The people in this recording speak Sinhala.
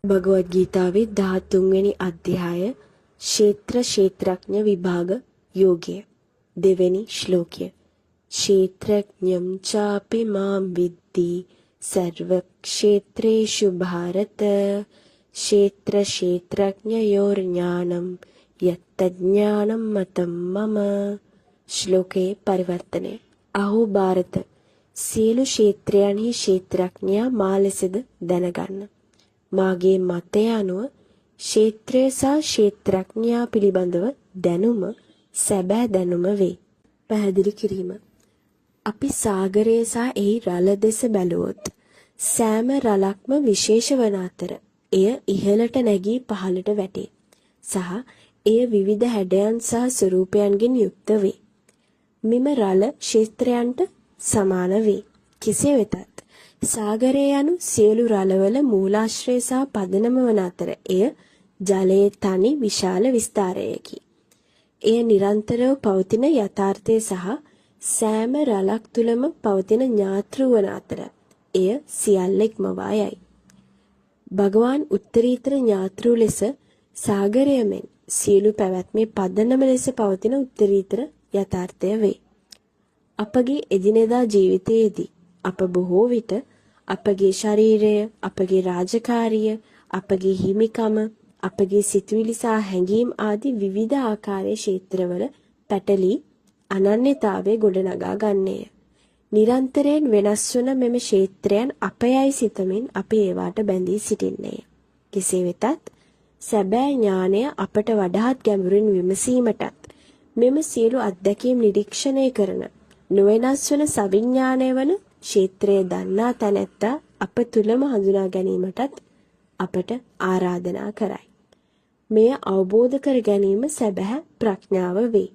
භගවද් ගීතාවේ 13 වෙනි අධ්‍යාය ක්ෂේත්‍ර ක්ෂේත්‍රඥ විභාග යෝගය දෙවෙනි ශ්ලෝකය. ක්ෂේත්‍රඥම් චාපි මාම් විද්දි සර්ව ක්ෂේත්‍රේෂු භාරත ක්ෂේත්‍ර ක්ෂේත්‍රඥයෝර් ඥානම් යත්ත ඥානම් මතම් මම. ශ්ලෝකයේ පරිවර්තනය. අහෝ ಭಾರತ, සියලු ක්ෂේත්‍රයන්හි ක්ෂේත්‍රඥයා මා ලෙසද දැනගන්න. මාගේ මතය අනුව ක්ෂේත්‍රය සහ ක්ෂේත්‍රඥයා පිළිබඳව දැනුම සැබෑ දැනුම වේ. පැහැදිලි කිරීම. අපි සාගරය සහ එහි රළ දෙස බැලුවොත් සෑම රළක්ම විශේෂ වන අතර එය ඉහළට නැගී පහළට වැටේ සහ එය විවිධ හැඩයන් සහ ස්වරූපයන්ගෙන් යුක්ත වේ. මෙම රළ ක්ෂේත්‍රයන්ට සමාන වේ. කෙසේ වෙතත් සාගරය යනු සියලු රළවල මූලාශ්‍රය සහ පදනම වන අතර එය ජලයේ තනි විශාල විස්තරයකි. එය නිරන්තරව පවතින යථාර්ථය සහ සෑම රළක් තුලම පවතින ඥාතෘ වන අතර එය සියල්ල ඉක්මවා යයි. භගවාන් උත්තරීතර ඥාතෘ ලෙස සාගරය මෙන් සියලු පැවැත්මේ පදනම ලෙස පවතින උත්තරීතර යථාර්ථය වේ. අපගේ එදිනෙදා ජීවිතයේදී අප බොහෝ විට අපගේ ශරීරය, අපගේ රාජකාරිය, අපගේ හිමිකම, අපගේ සිතුවිලි සහ හැඟීම් ආදී විවිධ ආකාරයේ ක්ෂේත්‍රවල පැටලී අනන්‍යතාවය ගොඩනගා ගන්නේය. නිරන්තරයෙන් වෙනස් වන මෙම ක්ෂේත්‍රයන් අපයයි සිතමින් අපි ඒවාට බැඳී සිටින්නේය. කෙසේ වෙතත් සැබෑ ඥානය අපට වඩාත් ගැඹුරින් විමසීමටත් මෙම සියලු අත්දැකීම් නිරීක්ෂණය කරන නොවෙනස් වන සවිඥානය වන ක්ෂේත්‍රය දන්නා තැනැත්තා අප තුළම හඳුනා ගැනීමටත් අපට ආරාධනා කරයි. මෙය අවබෝධ කර ගැනීම සැබෑ ප්‍රඥාව වේ.